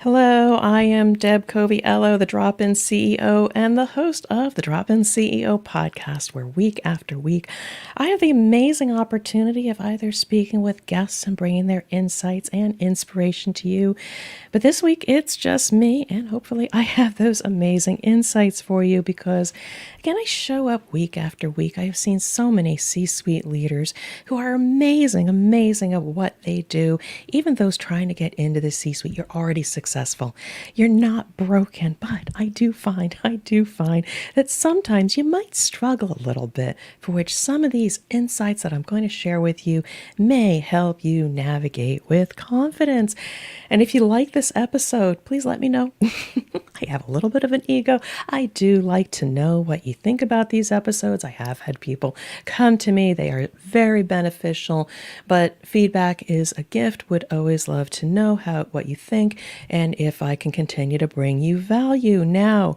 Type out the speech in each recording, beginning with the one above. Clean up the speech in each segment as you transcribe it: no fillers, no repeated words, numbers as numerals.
Hello, I am Deb Coviello, the Drop-In CEO and the host of the Drop-In CEO podcast, where week after week I have the amazing opportunity of either speaking with guests and bringing their insights and inspiration to you. But this week it's just me, and hopefully I have those amazing insights for you because, again, I show up week after week. I have seen so many C-suite leaders who are amazing at what they do. Even those trying to get into the C-suite, you're already successful. You're not broken, but I do find that sometimes you might struggle a little bit, for which some of these insights that I'm going to share with you may help you navigate with confidence. And if you like this episode, please let me know. I have a little bit of an ego. I do like to know what you think about these episodes. I have had people come to me. They are very beneficial, but feedback is a gift. Would always love to know what you think and if I can continue to bring you value. Now,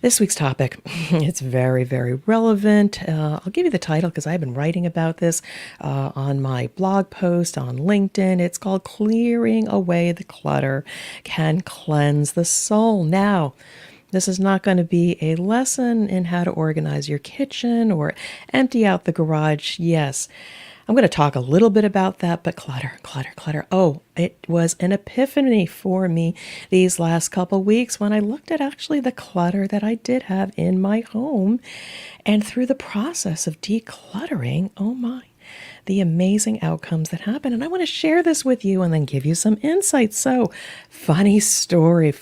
this week's topic, it's very, very relevant. I'll give you the title because I've been writing about this on my blog post on LinkedIn. It's called Clearing Away the Clutter Can Cleanse the Soul. Now, this is not going to be a lesson in how to organize your kitchen or empty out the garage. Yes, I'm going to talk a little bit about that, but clutter. Oh, it was an epiphany for me these last couple weeks when I looked at actually the clutter that I did have in my home. And through the process of decluttering, oh my, the amazing outcomes that happen. And I want to share this with you and then give you some insights. So, funny story.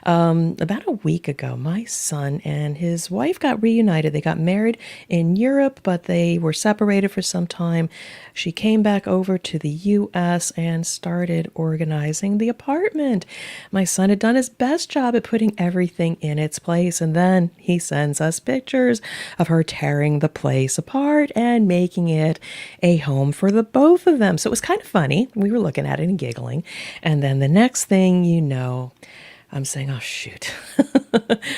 About a week ago, my son and his wife got reunited. They got married in Europe, but they were separated for some time. She came back over to the U.S. and started organizing the apartment. My son had done his best job at putting everything in its place, and then he sends us pictures of her tearing the place apart and making it a home for the both of them. So it was kind of funny. We were looking at it and giggling. And then the next thing you know, I'm saying, oh, shoot,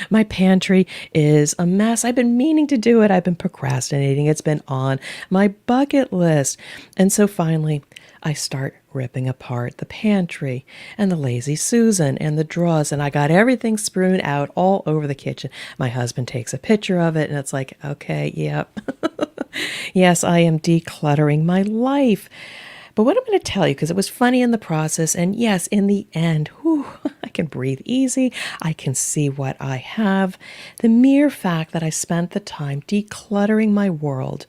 my pantry is a mess. I've been meaning to do it. I've been procrastinating. It's been on my bucket list. And so finally, I start ripping apart the pantry and the Lazy Susan and the drawers, and I got everything strewn out all over the kitchen. My husband takes a picture of it, and it's like, okay, yep. Yes, I am decluttering my life. But what I'm going to tell you, because it was funny in the process, and yes, in the end, I can breathe easy. I can see what I have. The mere fact that I spent the time decluttering my world,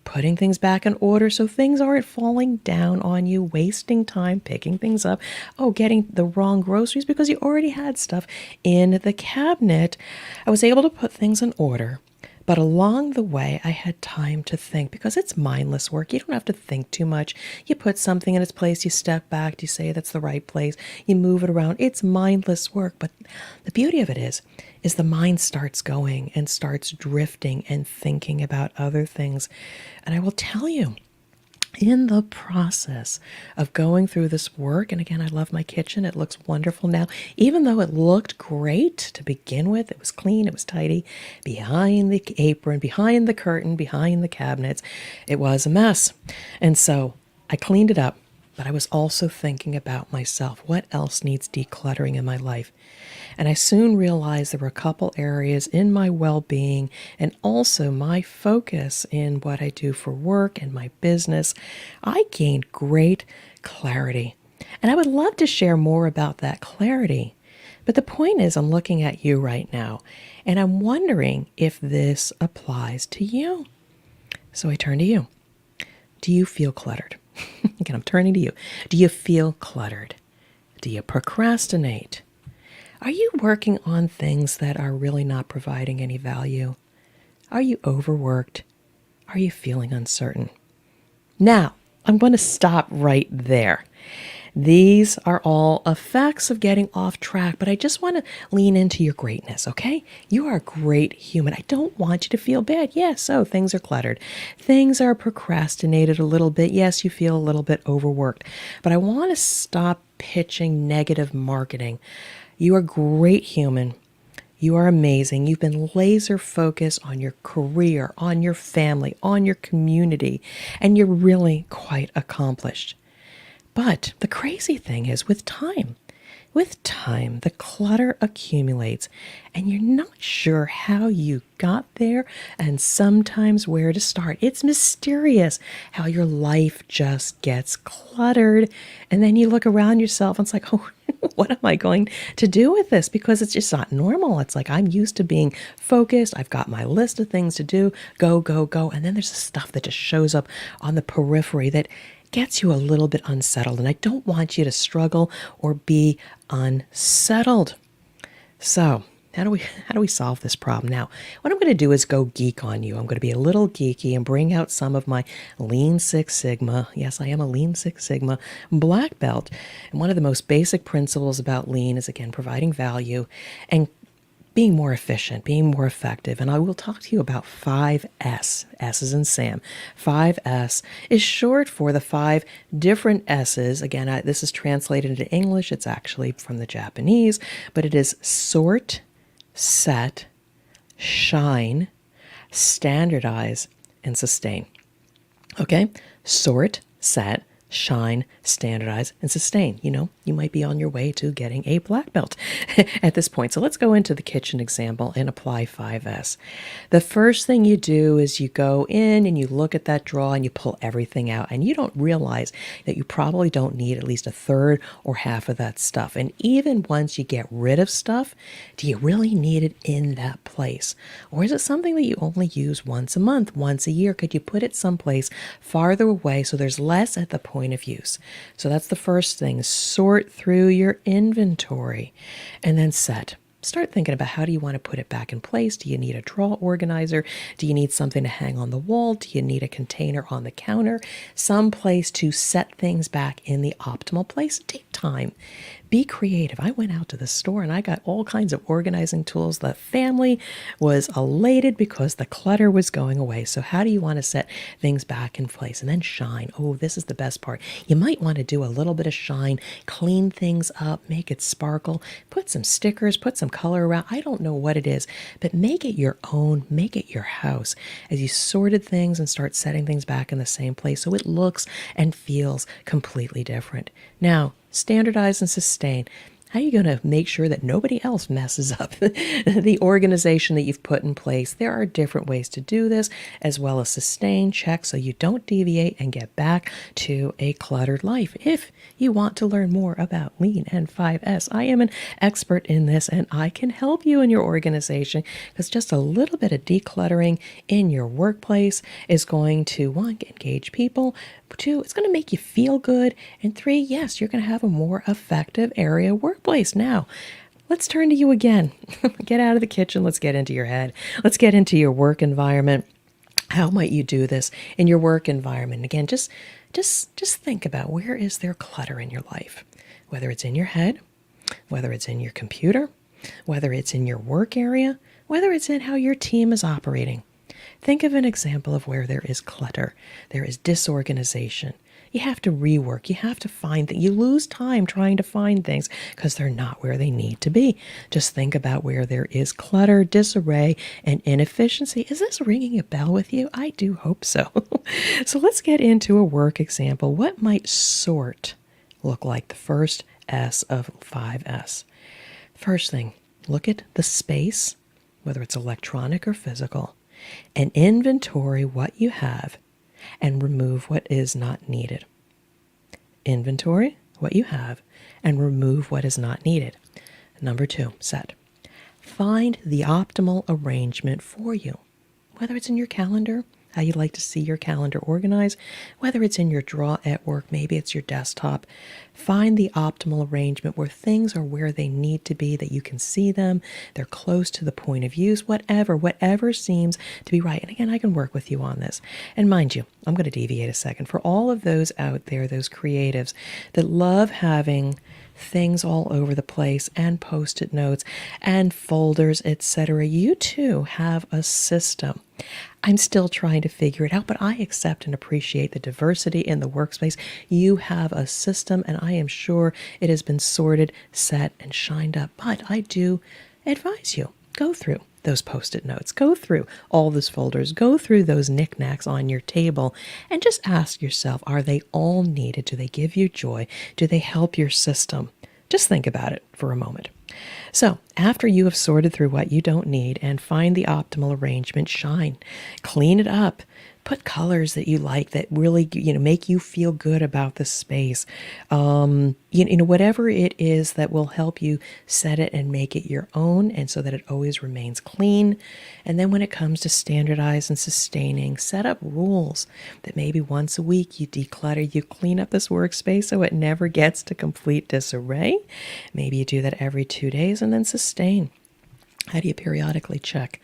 putting things back in order so things aren't falling down on you, wasting time picking things up, getting the wrong groceries because you already had stuff in the cabinet. I was able to put things in order. But along the way, I had time to think because it's mindless work. You don't have to think too much. You put something in its place, you step back, you say that's the right place, you move it around. It's mindless work. But the beauty of it is the mind starts going and starts drifting and thinking about other things. And I will tell you, in the process of going through this work, and again, I love my kitchen. It looks wonderful now. Even though it looked great to begin with, it was clean, it was tidy. Behind the apron, behind the curtain, behind the cabinets, it was a mess. And so I cleaned it up, but I was also thinking about myself. What else needs decluttering in my life? And I soon realized there were a couple areas in my well-being and also my focus in what I do for work and my business. I gained great clarity. And I would love to share more about that clarity. But the point is, I'm looking at you right now, and I'm wondering if this applies to you. So I turn to you. Do you feel cluttered? Again, I'm turning to you. Do you feel cluttered? Do you procrastinate? Are you working on things that are really not providing any value? Are you overworked? Are you feeling uncertain? Now, I'm going to stop right there. These are all effects of getting off track, but I just want to lean into your greatness, okay? You are a great human. I don't want you to feel bad. Yes, so things are cluttered. Things are procrastinated a little bit. Yes, you feel a little bit overworked. But I want to stop pitching negative marketing. You are a great human. You are amazing. You've been laser focused on your career, on your family, on your community, and you're really quite accomplished. But the crazy thing is with time, With time, the clutter accumulates and you're not sure how you got there and sometimes where to start. It's mysterious how your life just gets cluttered. And then you look around yourself and it's like, oh, what am I going to do with this? Because it's just not normal. It's like I'm used to being focused. I've got my list of things to do, go, go, go. And then there's the stuff that just shows up on the periphery that gets you a little bit unsettled. And I don't want you to struggle or be unsettled. So how do we solve this problem? Now, what I'm going to do is go geek on you. I'm going to be a little geeky and bring out some of my Lean Six Sigma. Yes, I am a Lean Six Sigma black belt. And one of the most basic principles about lean is, again, providing value and being more efficient, being more effective. And I will talk to you about 5S. S is in Sam. 5S is short for the 5 different S's. Again, this is translated into English. It's actually from the Japanese, but it is sort, set, shine, standardize, and sustain. Okay? Sort, set, shine, standardize, and sustain. You know, you might be on your way to getting a black belt at this point. So let's go into the kitchen example and apply 5S. The first thing you do is you go in and you look at that drawer and you pull everything out, and you don't realize that you probably don't need at least a third or half of that stuff. And even once you get rid of stuff, do you really need it in that place? Or is it something that you only use once a month, once a year? Could you put it someplace farther away so there's less at the point of use? So that's the first thing. Sort through your inventory and then set. Start thinking about how do you want to put it back in place? Do you need a drawer organizer? Do you need something to hang on the wall? Do you need a container on the counter? Some place to set things back in the optimal place? Take time. Be creative. I went out to the store and I got all kinds of organizing tools. The family was elated because the clutter was going away. So how do you want to set things back in place? And then shine. Oh, this is the best part. You might want to do a little bit of shine, clean things up, make it sparkle, put some stickers, put some color around. I don't know what it is, but make it your own, make it your house as you sorted things and start setting things back in the same place so it looks and feels completely different. Now, standardize and sustain. How are you going to make sure that nobody else messes up the organization that you've put in place? There are different ways to do this, as well as sustain, check, so you don't deviate and get back to a cluttered life. If you want to learn more about Lean and 5S, I am an expert in this, and I can help you in your organization, because just a little bit of decluttering in your workplace is going to, 1, engage people, 2, it's going to make you feel good, and 3, yes, you're going to have a more effective area workplace. Now, let's turn to you again. Get out of the kitchen. Let's get into your head. Let's get into your work environment. How might you do this in your work environment? Again, just think about, where is there clutter in your life? Whether it's in your head, whether it's in your computer, whether it's in your work area, whether it's in how your team is operating. Think of an example of where there is clutter, there is disorganization. You have to rework. You have to find that you lose time trying to find things because they're not where they need to be. Just think about where there is clutter, disarray, and inefficiency. Is this ringing a bell with you? I do hope so. So let's get into a work example. What might sort look like? The first S of 5S. First thing, look at the space, whether it's electronic or physical, and inventory what you have and remove what is not needed. Inventory what you have and remove what is not needed. Number 2, set. Find the optimal arrangement for you, whether it's in your calendar, how you'd like to see your calendar organized, whether it's in your drawer at work, maybe it's your desktop. Find the optimal arrangement where things are where they need to be, that you can see them, they're close to the point of use, whatever seems to be right. And again, I can work with you on this. And mind you, I'm going to deviate a second. For all of those out there, those creatives that love having things all over the place and post-it notes and folders, etc., you too have a system. I'm still trying to figure it out, but I accept and appreciate the diversity in the workspace. You have a system, and I am sure it has been sorted, set, and shined up. But I do advise you, go through those post-it notes, go through all those folders, go through those knickknacks on your table, and just ask yourself, are they all needed? Do they give you joy? Do they help your system? Just think about it for a moment. So, after you have sorted through what you don't need and find the optimal arrangement, shine, clean it up, put colors that you like that really, make you feel good about the space. Whatever it is that will help you set it and make it your own, and so that it always remains clean. And then when it comes to standardize and sustaining, set up rules that maybe once a week you declutter, you clean up this workspace so it never gets to complete disarray. Maybe you do that every 2 days, and then sustain. How do you periodically check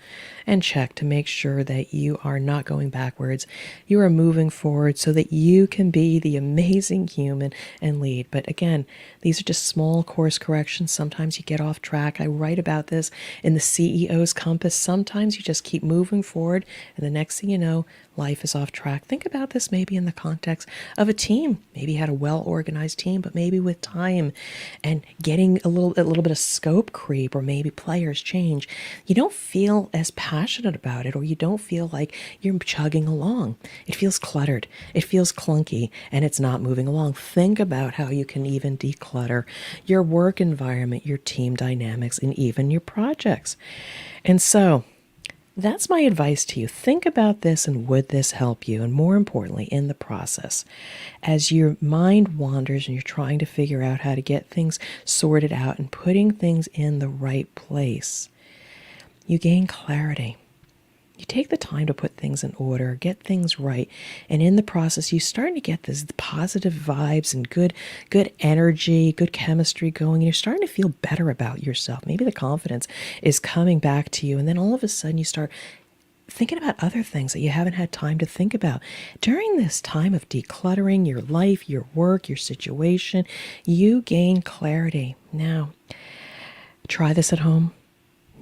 to make sure that you are not going backwards? You are moving forward so that you can be the amazing human and lead. But again, these are just small course corrections. Sometimes you get off track. I write about this in the CEO's Compass. Sometimes you just keep moving forward, and the next thing you know, life is off track. Think about this maybe in the context of a team. Maybe you had a well-organized team, but maybe with time and getting a little bit of scope creep, or maybe players change, you don't feel as passionate about it, or you don't feel like you're chugging along. It feels cluttered, it feels clunky, and it's not moving along. Think about how you can even declutter your work environment, your team dynamics, and even your projects. And so that's my advice to you. Think about this, and would this help you? And more importantly, in the process, as your mind wanders and you're trying to figure out how to get things sorted out and putting things in the right place, you gain clarity. You take the time to put things in order, get things right, and in the process, you start to get this positive vibes and good energy, good chemistry going. You're starting to feel better about yourself. Maybe the confidence is coming back to you, and then all of a sudden you start thinking about other things that you haven't had time to think about. During this time of decluttering your life, your work, your situation, you gain clarity. Now, try this at home.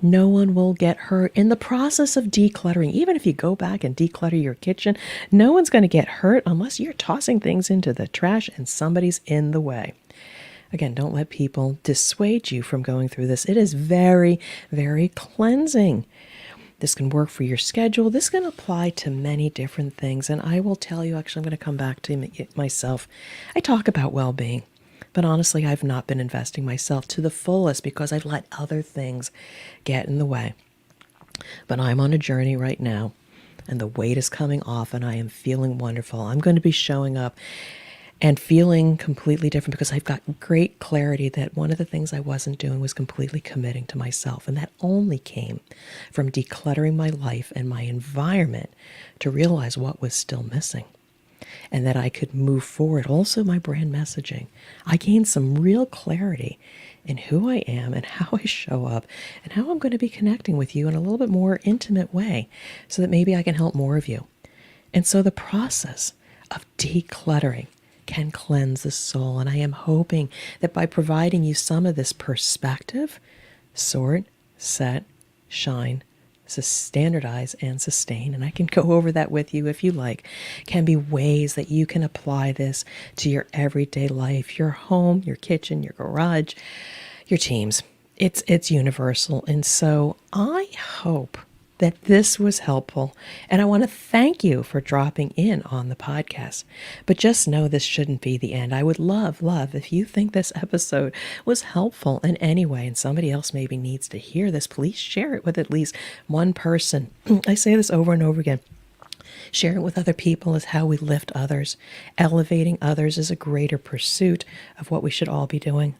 No one will get hurt in the process of decluttering. Even if you go back and declutter your kitchen, no one's going to get hurt unless you're tossing things into the trash and somebody's in the way. Again, don't let people dissuade you from going through this. It is very, very cleansing. This can work for your schedule. This can apply to many different things. And I will tell you, actually, I'm going to come back to it myself. I talk about well-being. But honestly, I've not been investing myself to the fullest because I've let other things get in the way. But I'm on a journey right now, and the weight is coming off, and I am feeling wonderful. I'm going to be showing up and feeling completely different because I've got great clarity that one of the things I wasn't doing was completely committing to myself. And that only came from decluttering my life and my environment to realize what was still missing, and that I could move forward. Also, my brand messaging. I gained some real clarity in who I am and how I show up and how I'm going to be connecting with you in a little bit more intimate way so that maybe I can help more of you. And so the process of decluttering can cleanse the soul. And I am hoping that by providing you some of this perspective, sort, set, shine, standardize, and sustain, and I can go over that with you if you like, can be ways that you can apply this to your everyday life, your home, your kitchen, your garage, your teams. It's universal. And so I hope that this was helpful, and I want to thank you for dropping in on the podcast. But just know this shouldn't be the end. I would love if you think this episode was helpful in any way and somebody else maybe needs to hear this, please share it with at least one person. I say this over and over again. Sharing with other people is how we lift others. Elevating others is a greater pursuit of what we should all be doing.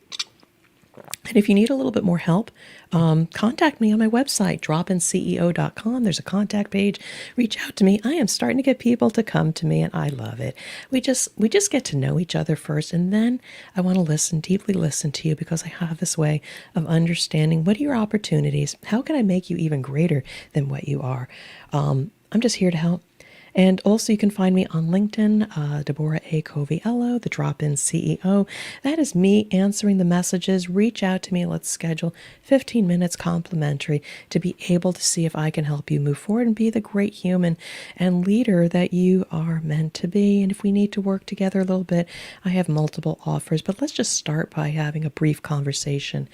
And if you need a little bit more help, contact me on my website, dropinceo.com. There's a contact page. Reach out to me. I am starting to get people to come to me, and I love it. We just get to know each other first, and then I want to deeply listen to you, because I have this way of understanding what are your opportunities. How can I make you even greater than what you are? I'm just here to help. And also you can find me on LinkedIn, Deborah A. Coviello, the Drop-In CEO. That is me answering the messages. Reach out to me. Let's schedule 15 minutes complimentary to be able to see if I can help you move forward and be the great human and leader that you are meant to be. And if we need to work together a little bit, I have multiple offers. But let's just start by having a brief conversation.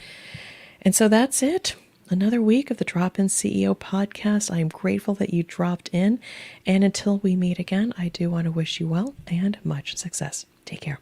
And so that's it. Another week of the Drop-In CEO podcast. I am grateful that you dropped in. And until we meet again, I do want to wish you well and much success. Take care.